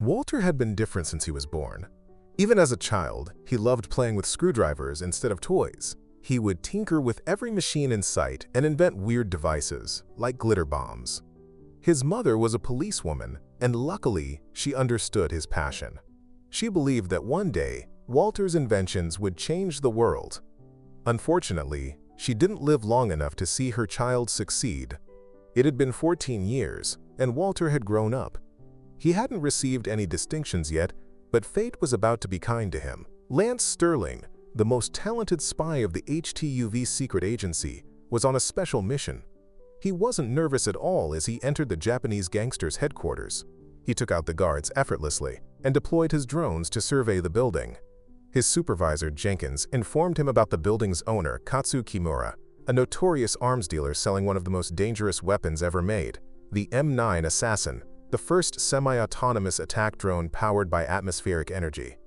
Walter had been different since he was born. Even as a child, he loved playing with screwdrivers instead of toys. He would tinker with every machine in sight and invent weird devices, like glitter bombs. His mother was a policewoman, and luckily, she understood his passion. She believed that one day, Walter's inventions would change the world. Unfortunately, she didn't live long enough to see her child succeed. It had been 14 years, and Walter had grown up. He hadn't received any distinctions yet, but fate was about to be kind to him. Lance Sterling, the most talented spy of the HTUV secret agency, was on a special mission. He wasn't nervous at all as he entered the Japanese gangsters' headquarters. He took out the guards effortlessly and deployed his drones to survey the building. His supervisor, Jenkins, informed him about the building's owner, Katsu Kimura, a notorious arms dealer selling one of the most dangerous weapons ever made, the M9 Assassin, the first semi-autonomous attack drone powered by atmospheric energy.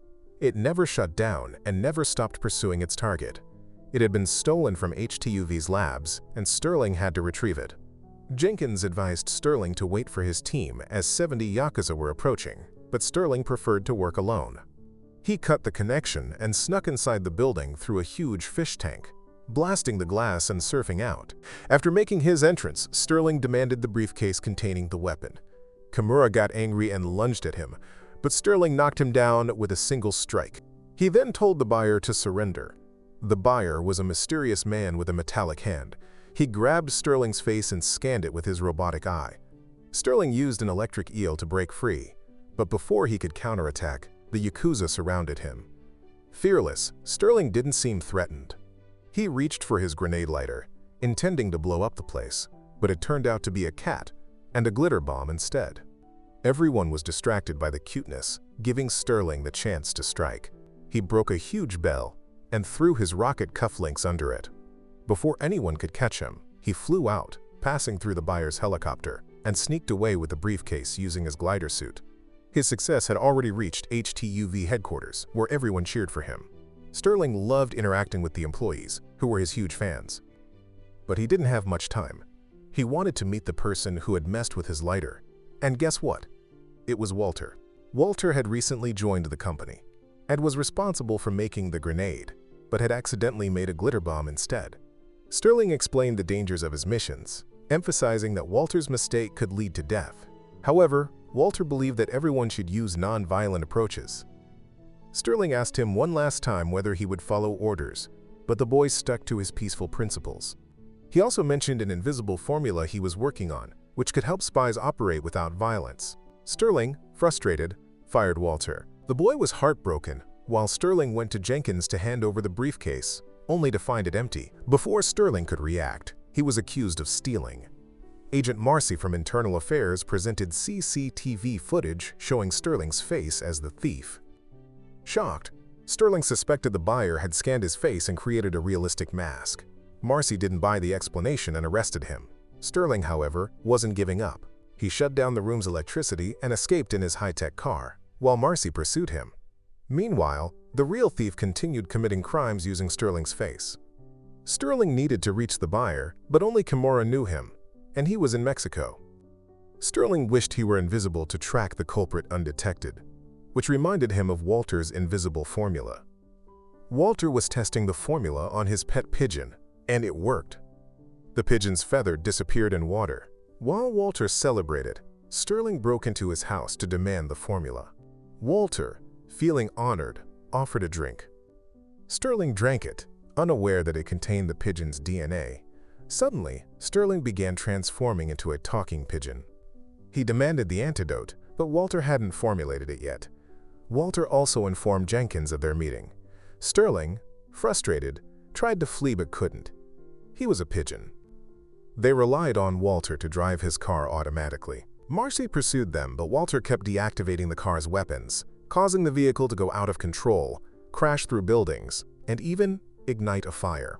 It never shut down and never stopped pursuing its target. It had been stolen from HTUV's labs, and Sterling had to retrieve it. Jenkins advised Sterling to wait for his team as 70 Yakuza were approaching, but Sterling preferred to work alone. He cut the connection and snuck inside the building through a huge fish tank, blasting the glass and surfing out. After making his entrance, Sterling demanded the briefcase containing the weapon. Kimura got angry and lunged at him, but Sterling knocked him down with a single strike. He then told the buyer to surrender. The buyer was a mysterious man with a metallic hand. He grabbed Sterling's face and scanned it with his robotic eye. Sterling used an electric eel to break free, but before he could counterattack, the Yakuza surrounded him. Fearless, Sterling didn't seem threatened. He reached for his grenade lighter, intending to blow up the place, but it turned out to be a cat and a glitter bomb instead. Everyone was distracted by the cuteness, giving Sterling the chance to strike. He broke a huge bell and threw his rocket cufflinks under it. Before anyone could catch him, he flew out, passing through the buyer's helicopter, and sneaked away with the briefcase using his glider suit. His success had already reached HTUV headquarters, where everyone cheered for him. Sterling loved interacting with the employees, who were his huge fans. But he didn't have much time. He wanted to meet the person who had messed with his lighter. And guess what? It was Walter. Walter had recently joined the company and was responsible for making the grenade, but had accidentally made a glitter bomb instead. Sterling explained the dangers of his missions, emphasizing that Walter's mistake could lead to death. However, Walter believed that everyone should use non-violent approaches. Sterling asked him one last time whether he would follow orders, but the boy stuck to his peaceful principles. He also mentioned an invisible formula he was working on, which could help spies operate without violence. Sterling, frustrated, fired Walter. The boy was heartbroken, while Sterling went to Jenkins to hand over the briefcase, only to find it empty. Before Sterling could react, he was accused of stealing. Agent Marcy from Internal Affairs presented CCTV footage showing Sterling's face as the thief. Shocked, Sterling suspected the buyer had scanned his face and created a realistic mask. Marcy didn't buy the explanation and arrested him. Sterling, however, wasn't giving up. He shut down the room's electricity and escaped in his high-tech car, while Marcy pursued him. Meanwhile, the real thief continued committing crimes using Sterling's face. Sterling needed to reach the buyer, but only Kimura knew him, and he was in Mexico. Sterling wished he were invisible to track the culprit undetected, which reminded him of Walter's invisible formula. Walter was testing the formula on his pet pigeon, and it worked. The pigeon's feather disappeared in water. While Walter celebrated, Sterling broke into his house to demand the formula. Walter, feeling honored, offered a drink. Sterling drank it, unaware that it contained the pigeon's DNA. Suddenly, Sterling began transforming into a talking pigeon. He demanded the antidote, but Walter hadn't formulated it yet. Walter also informed Jenkins of their meeting. Sterling, frustrated, tried to flee but couldn't. He was a pigeon. They relied on Walter to drive his car automatically. Marcy pursued them, but Walter kept deactivating the car's weapons, causing the vehicle to go out of control, crash through buildings, and even ignite a fire.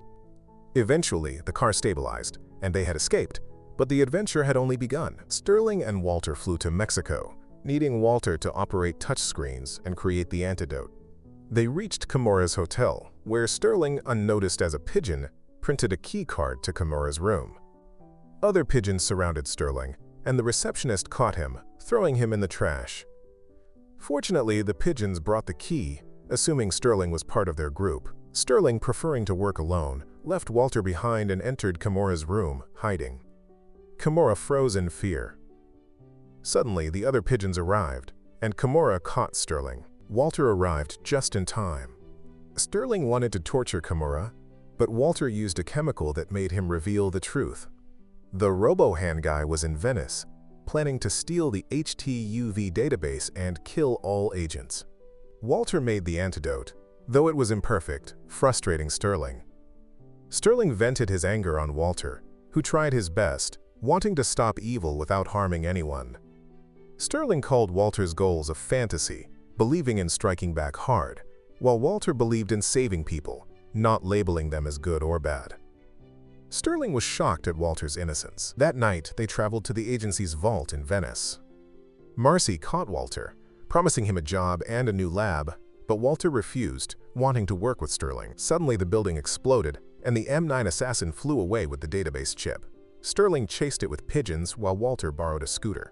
Eventually, the car stabilized, and they had escaped, but the adventure had only begun. Sterling and Walter flew to Mexico, needing Walter to operate touchscreens and create the antidote. They reached Kimura's hotel, where Sterling, unnoticed as a pigeon, printed a key card to Kimura's room. Other pigeons surrounded Sterling, and the receptionist caught him, throwing him in the trash. Fortunately, the pigeons brought the key, assuming Sterling was part of their group. Sterling, preferring to work alone, left Walter behind and entered Kimura's room, hiding. Kimura froze in fear. Suddenly, the other pigeons arrived, and Kimura caught Sterling. Walter arrived just in time. Sterling wanted to torture Kimura, but Walter used a chemical that made him reveal the truth. The robo-hand guy was in Venice, planning to steal the HTUV database and kill all agents. Walter made the antidote, though it was imperfect, frustrating Sterling. Sterling vented his anger on Walter, who tried his best, wanting to stop evil without harming anyone. Sterling called Walter's goals a fantasy, believing in striking back hard, while Walter believed in saving people, not labeling them as good or bad. Sterling was shocked at Walter's innocence. That night, they traveled to the agency's vault in Venice. Marcy caught Walter, promising him a job and a new lab, but Walter refused, wanting to work with Sterling. Suddenly, the building exploded, and the M9 assassin flew away with the database chip. Sterling chased it with pigeons while Walter borrowed a scooter.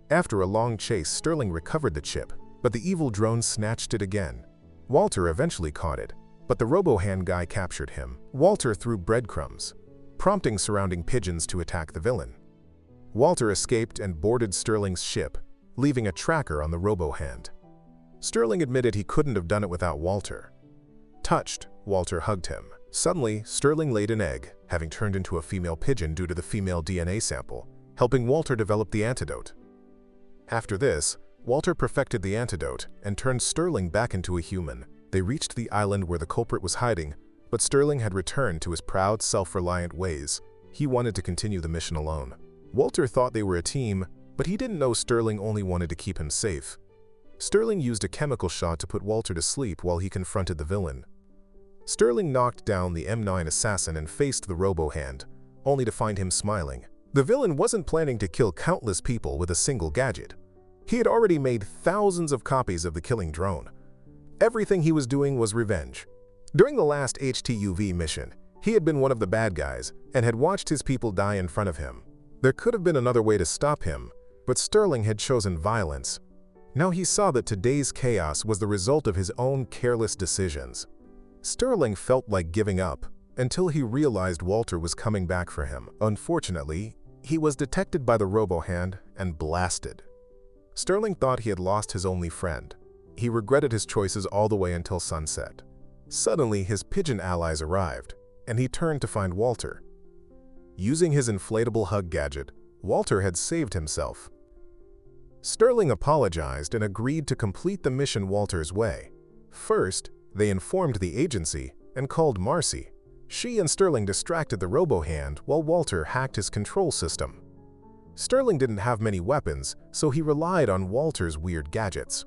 After a long chase, Sterling recovered the chip, but the evil drone snatched it again. Walter eventually caught it, but the robo-hand guy captured him. Walter threw breadcrumbs, prompting surrounding pigeons to attack the villain. Walter escaped and boarded Sterling's ship, leaving a tracker on the robo-hand. Sterling admitted he couldn't have done it without Walter. Touched, Walter hugged him. Suddenly, Sterling laid an egg, having turned into a female pigeon due to the female DNA sample, helping Walter develop the antidote. After this, Walter perfected the antidote and turned Sterling back into a human. They reached the island where the culprit was hiding, but Sterling had returned to his proud, self-reliant ways. He wanted to continue the mission alone. Walter thought they were a team, but he didn't know Sterling only wanted to keep him safe. Sterling used a chemical shot to put Walter to sleep while he confronted the villain. Sterling knocked down the M9 assassin and faced the robo-hand, only to find him smiling. The villain wasn't planning to kill countless people with a single gadget. He had already made thousands of copies of the killing drone. Everything he was doing was revenge. During the last HTUV mission, he had been one of the bad guys and had watched his people die in front of him. There could have been another way to stop him, but Sterling had chosen violence. Now he saw that today's chaos was the result of his own careless decisions. Sterling felt like giving up until he realized Walter was coming back for him. Unfortunately, he was detected by the robo-hand and blasted. Sterling thought he had lost his only friend. He regretted his choices all the way until sunset. Suddenly, his pigeon allies arrived, and he turned to find Walter. Using his inflatable hug gadget, Walter had saved himself. Sterling apologized and agreed to complete the mission Walter's way. First, they informed the agency and called Marcy. She and Sterling distracted the robo-hand while Walter hacked his control system. Sterling didn't have many weapons, so he relied on Walter's weird gadgets.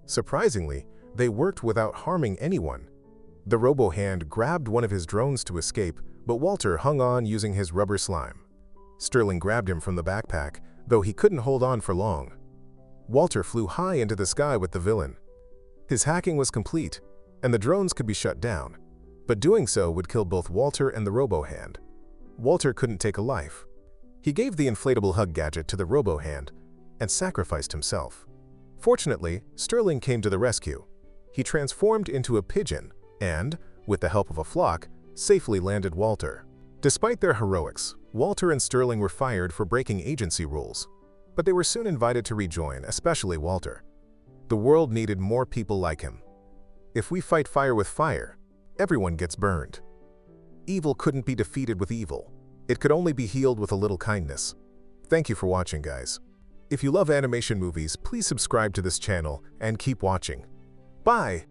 Surprisingly, they worked without harming anyone. The robo-hand grabbed one of his drones to escape, but Walter hung on using his rubber slime. Sterling grabbed him from the backpack, though he couldn't hold on for long. Walter flew high into the sky with the villain. His hacking was complete, and the drones could be shut down, but doing so would kill both Walter and the robo-hand. Walter couldn't take a life. He gave the inflatable hug gadget to the robo-hand and sacrificed himself. Fortunately, Sterling came to the rescue. He transformed into a pigeon and, with the help of a flock, safely landed Walter. Despite their heroics, Walter and Sterling were fired for breaking agency rules, but they were soon invited to rejoin, especially Walter. The world needed more people like him. If we fight fire with fire, everyone gets burned. Evil couldn't be defeated with evil. It could only be healed with a little kindness. Thank you for watching, guys. If you love animation movies, please subscribe to this channel and keep watching. Bye!